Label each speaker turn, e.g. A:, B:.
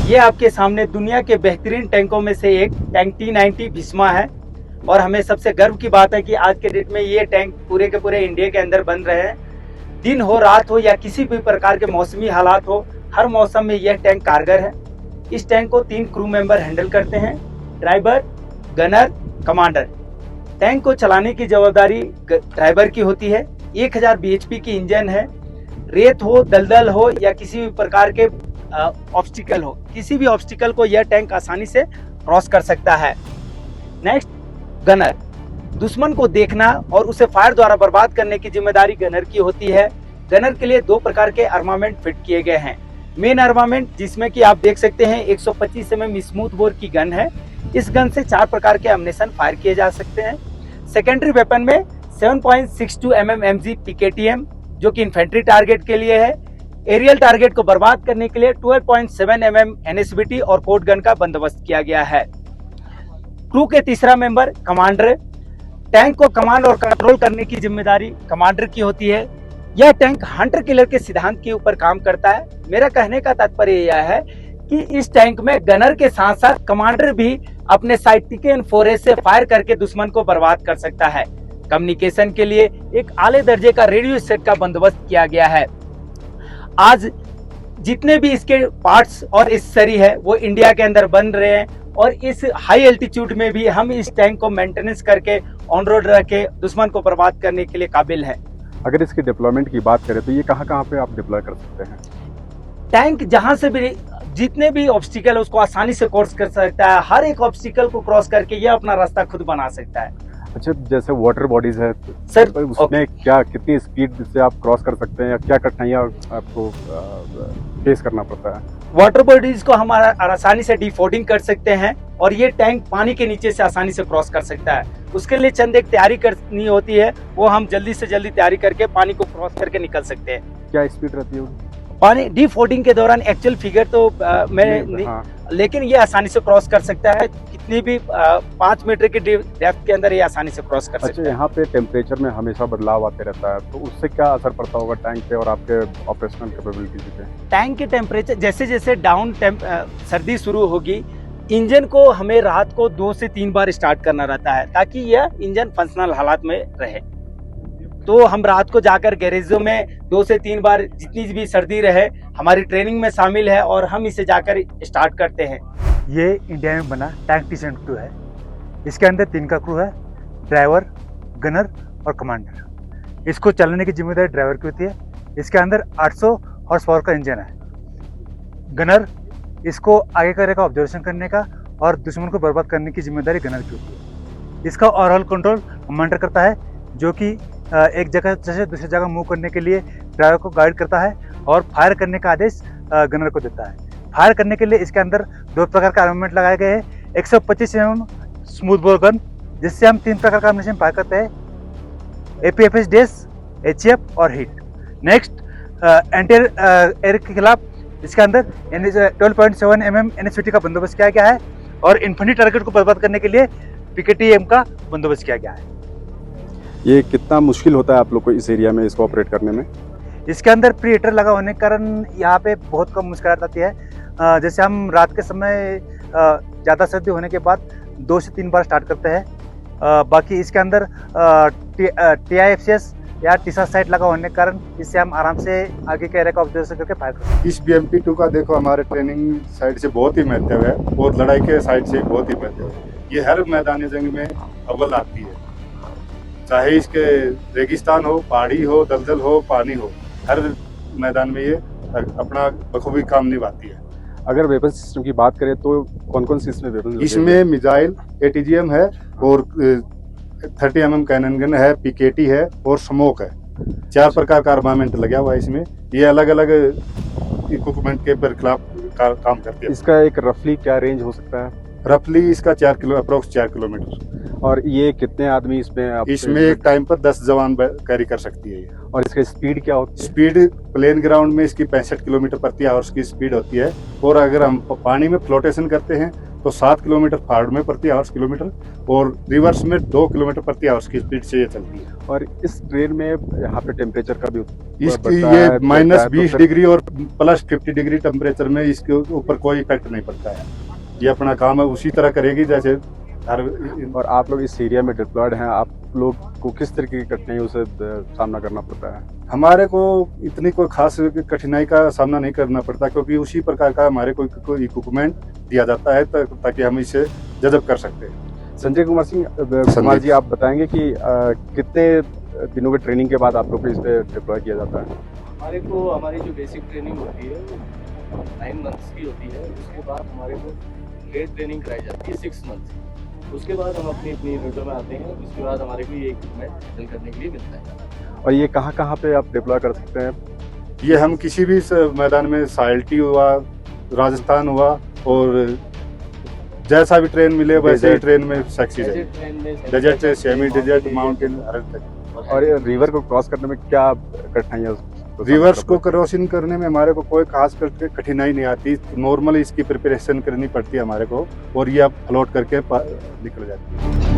A: ये आपके सामने दुनिया के बेहतरीन टैंकों में से एक टैंक T90 भीष्मा है और हमें सबसे गर्व की बात है कि आज के डेट में ये टैंक पूरे के पूरे इंडिया के अंदर बन रहे हैं। दिन हो रात हो या किसी भी प्रकार के मौसमी हालात हो, हर मौसम में यह टैंक कारगर है। इस टैंक को 3 क्रू मेंबर हैंडल करते हैं, ड्राइवर, गनर, कमांडर। टैंक को चलाने की जवाबदारी ड्राइवर की होती है। 1000 bhp की इंजन है। रेत हो, दलदल हो या किसी भी प्रकार के ऑब्स्टिकल हो, किसी भी ऑब्स्टिकल को यह टैंक आसानी से क्रॉस कर सकता है। Next, gunner. दुश्मन को देखना और उसे फायर द्वारा बर्बाद करने की जिम्मेदारी गनर की होती है। गनर के लिए 2 प्रकार के आर्मामेंट फिट किए गए हैं। मेन आर्मामेंट, जिसमें कि आप देख सकते हैं 125 mm स्मूथ बोर की गन है। इस गन से 4 प्रकार के अम्युनिशन फायर किए जा सकते हैं। सेकेंडरी वेपन में 7.62 mm MG PKTM जो कि इन्फेंट्री टारगेट के लिए है। एरियल टारगेट को बर्बाद करने के लिए 12.7 mm NSBT और कोर्ट गन का बंदोबस्त किया गया है। क्रू के तीसरा मेंबर कमांडर। टैंक को कमांड और कंट्रोल करने की जिम्मेदारी कमांडर की होती है। यह टैंक हंटर किलर के सिद्धांत के ऊपर काम करता है। मेरा कहने का तात्पर्य यह है कि इस टैंक में गनर के साथ साथ कमांडर भी अपने साइटिकन फोरे से फायर करके दुश्मन को बर्बाद कर सकता है। कम्युनिकेशन के लिए एक आले दर्जे का रेडियो सेट का बंदोबस्त किया गया है। आज जितने भी इसके पार्ट्स और एक्सेसरी है वो इंडिया के अंदर बन रहे हैं और इस हाई एल्टीट्यूड में भी हम इस टैंक को मेंटेनेंस करके ऑन रोड रख के दुश्मन को बर्बाद करने के लिए काबिल है।
B: अगर इसके डिप्लॉयमेंट की बात करें तो ये कहाँ पे आप डिप्लॉय कर सकते हैं?
A: टैंक जहां से भी जितने भी ऑब्स्टिकल है उसको आसानी से क्रॉस कर सकता है। हर एक ऑब्स्टिकल को क्रॉस करके ये अपना रास्ता खुद बना सकता है।
B: अच्छा, जैसे वाटर बॉडीज है
A: सर,
B: उसमें क्या कितनी स्पीड से आप क्रॉस कर सकते हैं या क्या कठिनाइयाँ आपको फेस करना पड़ता है?
A: वाटर बॉडीज को हम आसानी से डिफोर्डिंग कर सकते हैं और ये टैंक पानी के नीचे से आसानी से क्रॉस कर सकता है। उसके लिए चंद एक तैयारी करनी होती है, वो हम जल्दी से जल्दी तैयारी करके पानी को क्रॉस करके निकल सकते हैं।
B: क्या स्पीड रहती है
A: पानी डिफोर्डिंग के दौरान? एक्चुअल फिगर तो लेकिन ये आसानी से क्रॉस कर सकता है। कितनी भी 5 मीटर की डेप्थ के अंदर ये आसानी से क्रॉस कर सकता है।
B: यहाँ पे टेम्परेचर में हमेशा बदलाव आते रहता है, तो उससे क्या असर पड़ता होगा टैंक पे और आपके ऑपरेशनल कैपेबिलिटीज पे? टैंक
A: के टेम्परेचर जैसे जैसे सर्दी शुरू होगी, इंजन को हमें रात को 2 से 3 बार स्टार्ट करना रहता है ताकि यह इंजन फंक्शनल हालात में रहे। तो हम रात को जाकर गैरेजों में 2 से 3 बार जितनी भी सर्दी रहे हमारी ट्रेनिंग में शामिल है और हम इसे जाकर स्टार्ट करते हैं।
C: ये इंडिया में बना टैंक T72 है। इसके अंदर 3 का क्रू है, ड्राइवर, गनर और कमांडर। इसको चलाने की जिम्मेदारी ड्राइवर की होती है। इसके अंदर 800 हॉर्स पावर का इंजन है। गनर इसको आगे करेगा ऑब्जर्वेशन करने का और दुश्मन को बर्बाद करने की जिम्मेदारी गनर की होती है। इसका ओवरऑल कंट्रोल कमांडर करता है, जो कि एक जगह से दूसरी जगह मूव करने के लिए ड्राइवर को गाइड करता है और फायर करने का आदेश गनर को देता है। फायर करने के लिए इसके अंदर 2 प्रकार का आर्मामेंट लगाए गए हैं। 125 mm स्मूथ बोर गन, जिससे हम 3 प्रकार का अम्युनिशन फायर करते हैं, APFS डेस, HF और हीट। नेक्स्ट, एंटी एयर के खिलाफ इसके अंदर 12.7 mm NSBT का बंदोबस्त किया गया है और इन्फेंट्री टारगेट को बर्बाद करने के लिए PKTM का बंदोबस्त किया गया है।
B: ये कितना मुश्किल होता है आप लोग को इस एरिया में इसको ऑपरेट करने में?
C: इसके अंदर प्रीडेटर लगा होने के कारण यहाँ पे बहुत कम मुश्किल आती है। जैसे हम रात के समय ज़्यादा सर्दी होने के बाद 2 से 3 बार स्टार्ट करते हैं। बाकी इसके अंदर TIFCS या टीसा साइट लगा होने के कारण इससे हम आराम से आगे के एरिया का ऑब्जर्वेशन करके फायर करते हैं।
D: इस BMP-2 का देखो हमारे ट्रेनिंग साइड से बहुत ही महत्व है और लड़ाई के साइड से बहुत ही महत्व है। ये हर मैदानी जंग में अव्वल आती है, चाहे इसके रेगिस्तान हो, पहाड़ी हो, दलदल हो, पानी हो, हर मैदान में ये अपना बखूबी काम निभाती है।
B: अगर वेपन सिस्टम की बात करें तो कौन कौन से इसमें वेपन?
D: इसमें मिसाइल ATGM है और 30 mm कैनन गन है, PKT है और स्मोक है। 4 प्रकार का आर्मामेंट लगा हुआ है इसमें। ये अलग अलग इक्विपमेंट के खिलाफ काम करते हैं।
B: इसका एक रफली क्या रेंज हो सकता है?
D: रफली इसका 4 किलोमीटर।
B: और ये कितने आदमी इसमें
D: एक टाइम पर 10 जवान कैरी कर सकती है ये।
B: और इसका स्पीड क्या होती है?
D: स्पीड प्लेन ग्राउंड में इसकी 65 किलोमीटर प्रति आवर की स्पीड होती है और अगर हम पानी में फ्लोटेशन करते हैं तो 7 किलोमीटर फॉरवर्ड में प्रति आवर्स किलोमीटर और रिवर्स में 2 किलोमीटर प्रति आवर्स की स्पीड से ये चलती है।
B: और इस ट्रेन में यहाँ पे टेम्परेचर का भी
D: इसकी
B: बढ़ता
D: ये
B: है,
D: माइनस
B: तो
D: 20
B: फिर-
D: डिग्री और प्लस 50 डिग्री टेम्परेचर में इसके ऊपर कोई इफेक्ट नहीं पड़ता है। ये अपना काम है उसी तरह करेगी जैसे हर।
B: और आप लोग इस एरिया में डिप्लॉयड हैं, आप लोग को किस तरीके की कठिनाइयों से सामना करना पड़ता है?
D: हमारे को इतनी कोई खास कठिनाई का सामना नहीं करना पड़ता, क्योंकि उसी प्रकार का हमारे को इक्विपमेंट दिया जाता है ताकि हम इसे जज़ब कर सकते हैं।
B: संजय कुमार जी, आप बताएंगे कि कितने दिनों की ट्रेनिंग के बाद आप लोग को इस पे डिप्लॉय किया जाता है?
E: हमारी जो बेसिक ट्रेनिंग होती है वो 9 मंथ्स की होती है। उसके बाद हमारे को ग्रेड ट्रेनिंग कराई जाती है 6 मंथ्स। उसके बाद हम अपनी यूनिटों में आते हैं। उसके बाद हमारे को ये इक्विपमेंट हैंडल करने के लिए मिलता है।
B: और ये कहाँ पे आप डिप्लॉय कर सकते हैं?
D: ये हम किसी भी मैदान में, साइल्टी हुआ, राजस्थान हुआ, और जैसा भी ट्रेन मिले वैसे ही ट्रेन में सक्सेस है। डेजर्ट, सेमी डेजर्ट, माउंटेन, हर तक।
B: और ये रिवर को क्रॉस करने में क्या कठिनाइयाँ?
D: रिवर्स को क्रॉसिंग करने में हमारे को कोई खास कठिनाई नहीं आती। नॉर्मल इसकी प्रिपरेशन करनी पड़ती है हमारे को, और ये अब फ्लोट करके निकल जाती है।